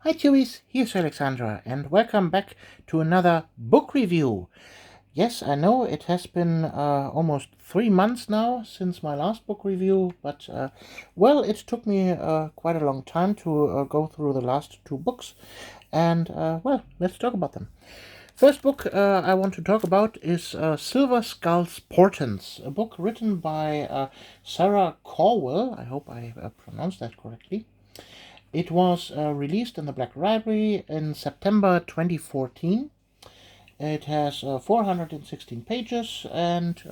Hi Tubies, here's Alexandra, and welcome back to another book review. Yes, I know it has been almost 3 months now since my last book review, but well, it took me quite a long time to go through the last two books, and well, let's talk about them. First book I want to talk about is Silver Skull's Portens, a book written by Sarah Corwell. I hope I pronounced that correctly. It was released in the Black Library in September 2014. It has 416 pages, and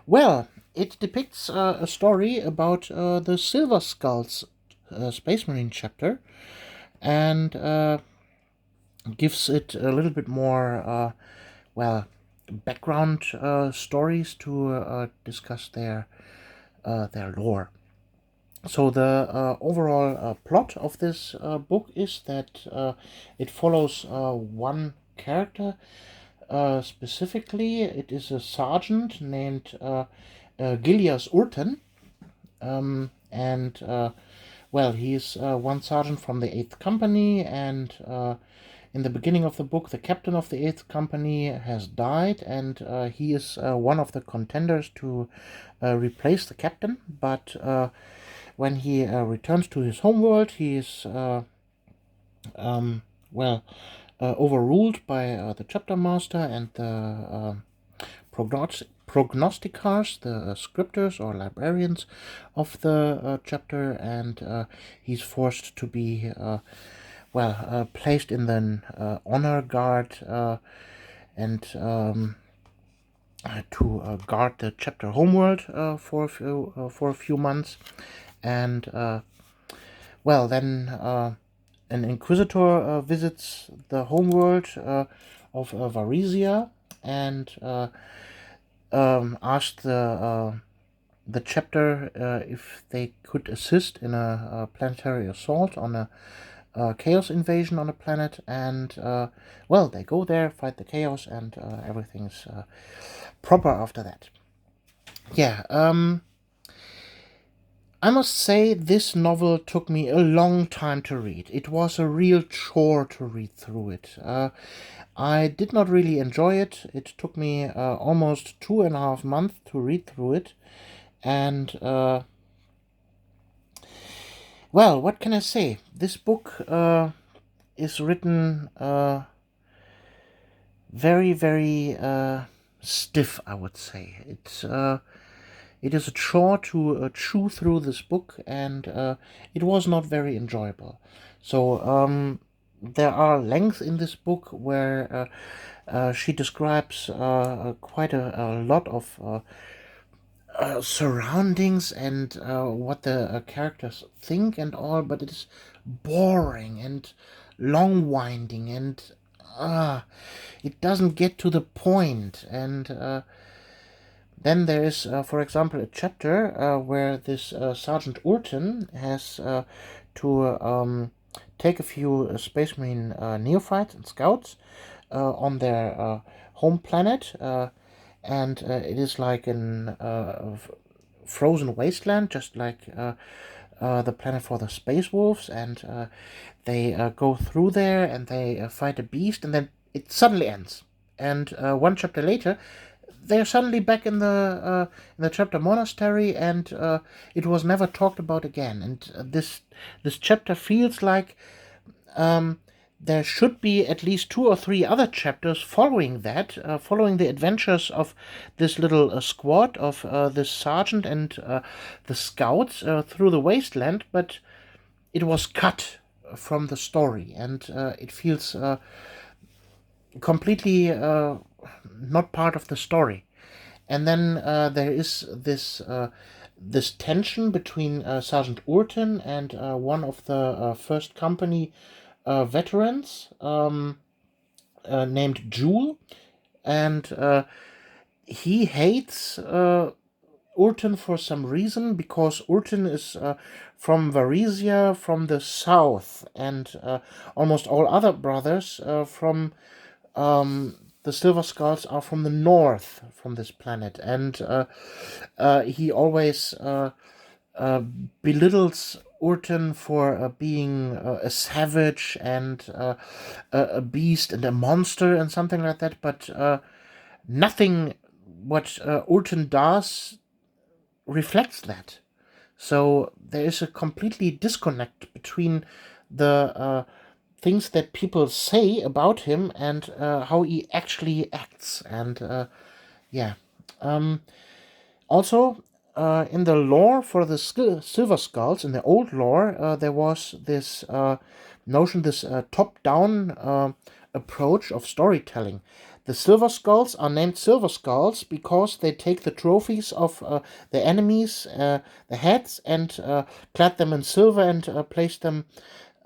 well, it depicts a story about the Silver Skulls Space Marine chapter, and gives it a little bit more, well, background stories to discuss their lore. So the overall plot of this book is that it follows one character specifically. It is a sergeant named Gilias Urten, and well, he's one sergeant from the 8th Company, and in the beginning of the book, the captain of the 8th Company has died, and he is one of the contenders to replace the captain, but when he returns to his homeworld, he is well overruled by the chapter master and the prognosticars, the scripters or librarians of the chapter, and he's forced to be placed in the honor guard and to guard the chapter homeworld for a few months, and well, then an inquisitor visits the homeworld of Varisia, and asks the chapter if they could assist in a planetary assault on a chaos invasion on a planet, and well, they go there, fight the chaos, and everything's proper after that. Yeah, I must say this novel took me a long time to read. It was a real chore to read through it. I did not really enjoy it. It took me almost 2.5 months to read through it. And, well, what can I say? This book is written very, very stiff, I would say. It is a chore to chew through this book, and it was not very enjoyable. So there are lengths in this book where she describes quite a lot of surroundings and what the characters think and all, but it is boring and long winding, and it doesn't get to the point. And then there is, for example, a chapter where this Sergeant Urton has to take a few Space Marine neophytes and scouts on their home planet, and it is like an frozen wasteland, just like the planet for the Space Wolves, and they go through there and they fight a beast, and then it suddenly ends. And one chapter later, they're suddenly back in the chapter monastery, and it was never talked about again. And this chapter feels like there should be at least 2 or 3 other chapters following that, following the adventures of this little squad of this sergeant and the scouts through the wasteland, but it was cut from the story, and it feels completely not part of the story. And then there is this tension between Sergeant Urton and one of the first company veterans named Jewel, and he hates Urton for some reason, because Urton is from Varisia, from the south, and almost all other brothers from the Silver Skulls are from the north, from this planet, and he always belittles Urten for being a savage and a beast and a monster and something like that, but nothing what Urten does reflects that. So there is a completely disconnect between the things that people say about him and how he actually acts. And yeah. Also, in the lore for the Silver Skulls, in the old lore, there was this notion, this top-down approach of storytelling. The Silver Skulls are named Silver Skulls because they take the trophies of the enemies, the heads, and clad them in silver and place them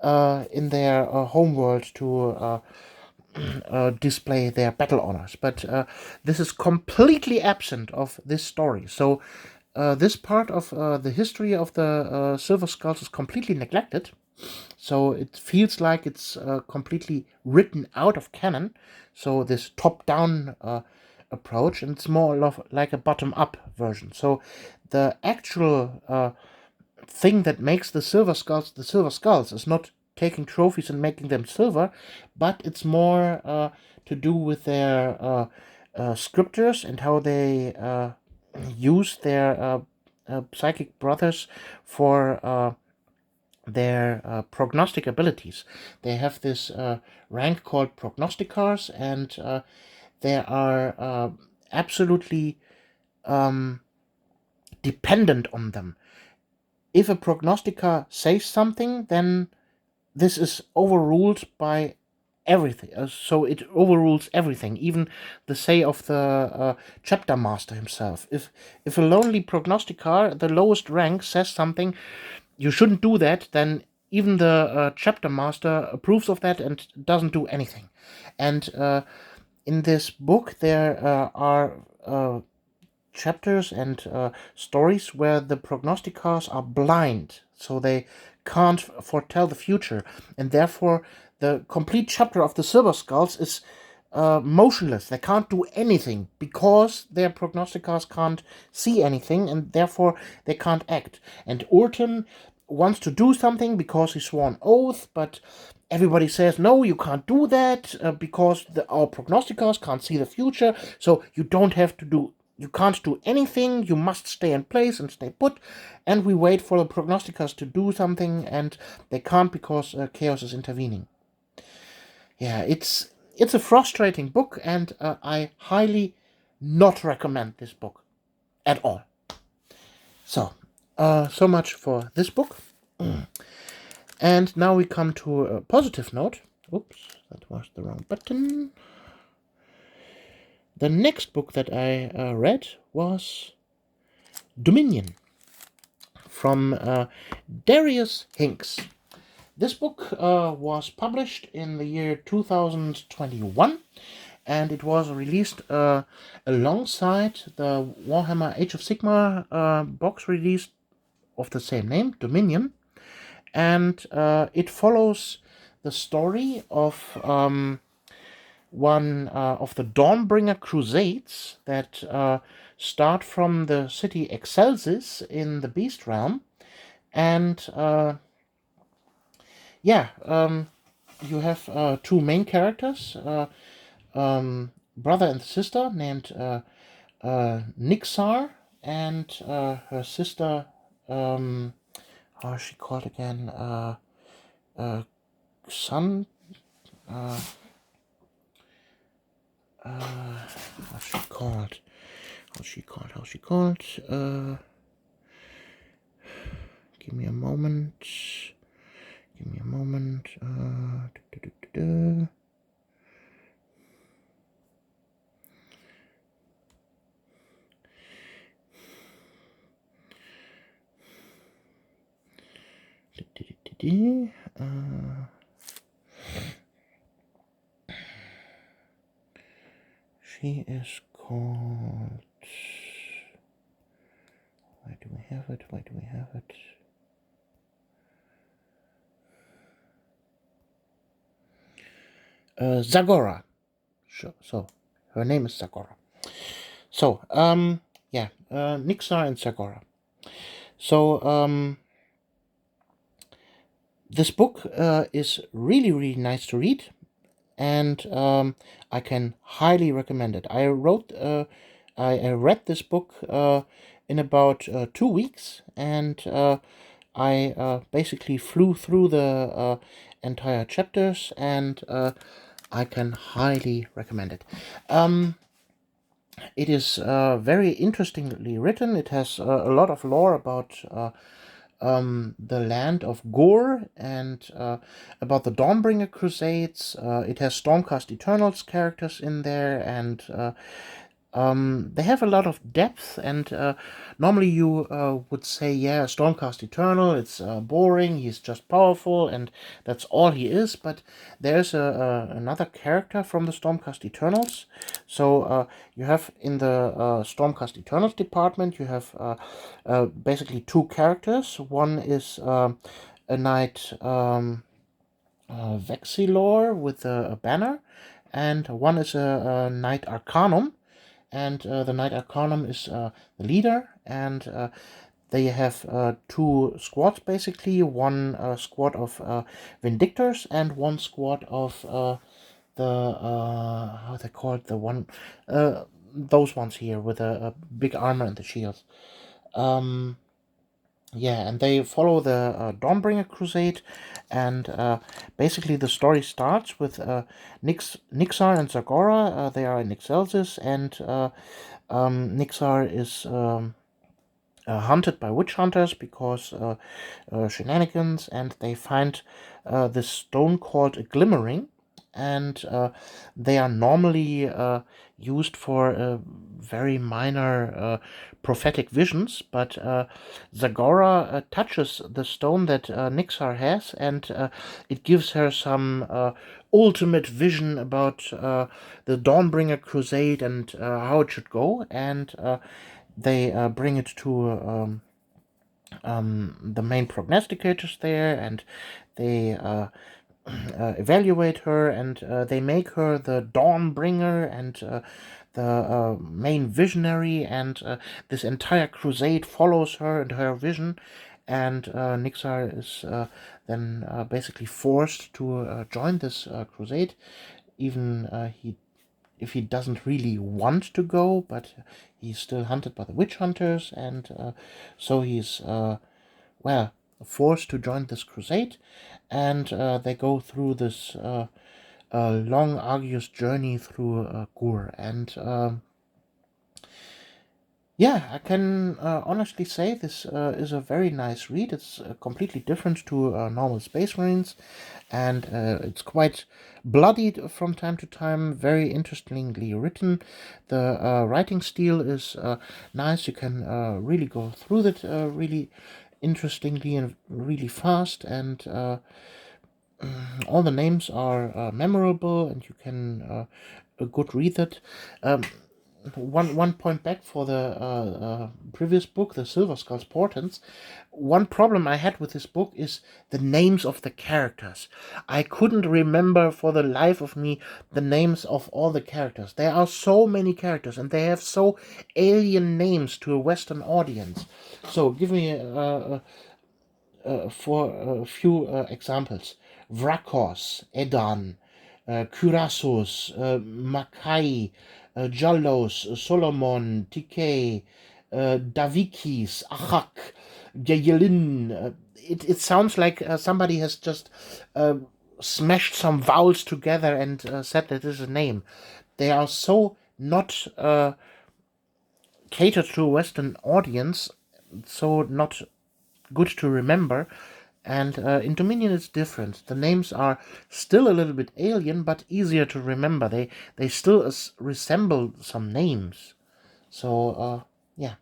in their homeworld to display their battle honors. But this is completely absent of this story. So this part of the history of the Silver Skulls is completely neglected. So it feels like it's completely written out of canon. So this top-down approach, and it's more like a bottom-up version. So the actual thing that makes the Silver Skulls is not taking trophies and making them silver, but it's more to do with their scriptures and how they use their psychic brothers for their prognostic abilities. They have this rank called prognosticars, and they are absolutely dependent on them. If a prognosticar says something, then this is overruled by everything. So it overrules everything, even the say of the chapter master himself. If a lonely prognosticar, the lowest rank, says something, you shouldn't do that, then even the chapter master approves of that and doesn't do anything. And in this book, there are chapters and stories where the prognosticars are blind, so they can't foretell the future, and therefore the complete chapter of the Silver Skulls is motionless. They can't do anything because their prognosticars can't see anything, and therefore they can't act. And Urten wants to do something because he swore an oath, but everybody says, no, you can't do that because our prognosticars can't see the future, so you can't do anything, you must stay in place and stay put. And we wait for the prognosticars to do something, and they can't because chaos is intervening. Yeah, it's a frustrating book, and I highly not recommend this book at all. So much for this book. And now we come to a positive note. Oops, that was the wrong button. The next book that I read was Dominion from Darius Hinks. This book was published in the year 2021, and it was released alongside the Warhammer Age of Sigmar box release of the same name, Dominion. And it follows the story of one of the Dawnbringer Crusades that start from the city Excelsis in the Beast Realm. And you have two main characters, brother and sister named Nixar, and her sister, how is she called again? Son. How's she called? Give me a moment. She is called... Where do we have it? Zagora. Sure. So, her name is Zagora. So, Nixar and Zagora. So, This book is really, really nice to read, and I can highly recommend it. I read this book in about 2 weeks, and I basically flew through the entire chapters, and I can highly recommend it. It is very interestingly written. It has a lot of lore about the land of Gore, and about the Dawnbringer Crusades. It has Stormcast Eternals characters in there, and they have a lot of depth, and normally you would say, yeah, Stormcast Eternal, it's boring, he's just powerful, and that's all he is, but there's another character from the Stormcast Eternals. So you have in the Stormcast Eternals department, you have basically two characters. One is a knight Vexilor with a banner, and one is a knight Arcanum, and the Knight Arcanum is the leader, and they have two squads basically. One squad of Vindictors, and one squad of the how they call it, the one those ones here with a big armor and the shields. Yeah, and they follow the Dawnbringer Crusade, and basically the story starts with Nixar and Zagora. They are in Excelsis, and Nixar is hunted by witch hunters because shenanigans, and they find this stone called a glimmering, and they are normally used for very minor prophetic visions, but Zagora touches the stone that Nixar has, and it gives her some ultimate vision about the Dawnbringer Crusade and how it should go, and they bring it to the main prognosticators there, and they evaluate her, and they make her the Dawnbringer and the main visionary, and this entire crusade follows her and her vision, and Nixar is then basically forced to join this crusade, even if he doesn't really want to go, but he's still hunted by the witch hunters, and so he's well, forced to join this crusade, and they go through this long, arduous journey through Gur, and yeah, I can honestly say this is a very nice read. It's completely different to normal Space Marines, and it's quite bloodied from time to time, very interestingly written. The writing style is nice. You can really go through it really interestingly and really fast, and all the names are memorable, and you can good read it. One point back for the previous book, the Silver Skulls Portents. One problem I had with this book is the names of the characters. I couldn't remember for the life of me the names of all the characters. There are so many characters, and they have so alien names to a Western audience. So give me for a few examples: Vrakos, Edan, Kyrasos, Makai, Jallos, Solomon, Tikei, Davikis, Achak, Yelin. It sounds like somebody has just smashed some vowels together and said that this is a name. They are so not catered to a Western audience, so not good to remember. And in Dominion it's different. The names are still a little bit alien, but easier to remember. They still resemble some names. So yeah,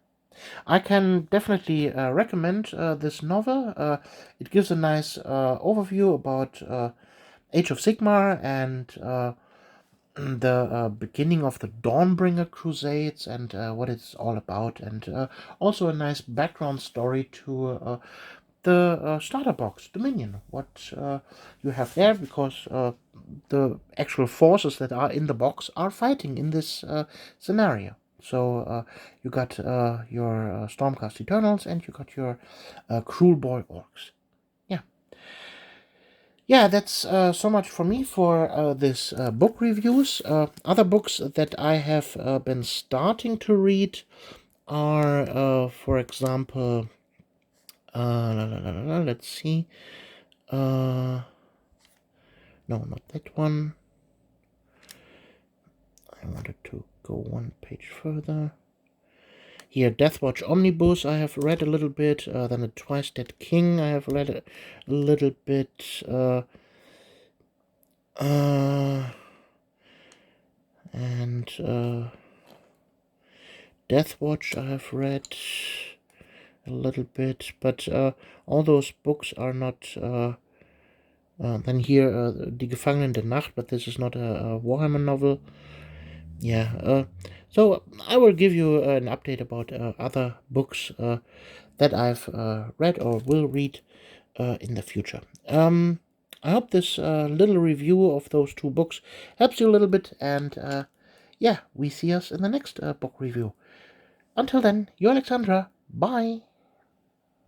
I can definitely recommend this novel. It gives a nice overview about Age of Sigmar, and the beginning of the Dawnbringer Crusades, and what it's all about, and also a nice background story to the starter box Dominion, what you have there, because the actual forces that are in the box are fighting in this scenario. So you got your Stormcast Eternals, and you got your Cruel Boy Orcs. Yeah. yeah, that's so much for me for this book reviews. Other books that I have been starting to read are, for example, let's see. No, not that one. I wanted to go one page further. Here, Deathwatch Omnibus, I have read a little bit. Then the Twice Dead King, I have read a little bit. And Deathwatch, I have read a little bit. But all those books are not. Then here, Die Gefangenen der Nacht, but this is not a Warhammer novel. Yeah, so I will give you an update about other books that I've read or will read in the future. I hope this little review of those two books helps you a little bit, and yeah, we see us in the next book review. Until then, you're Alexandra. Bye.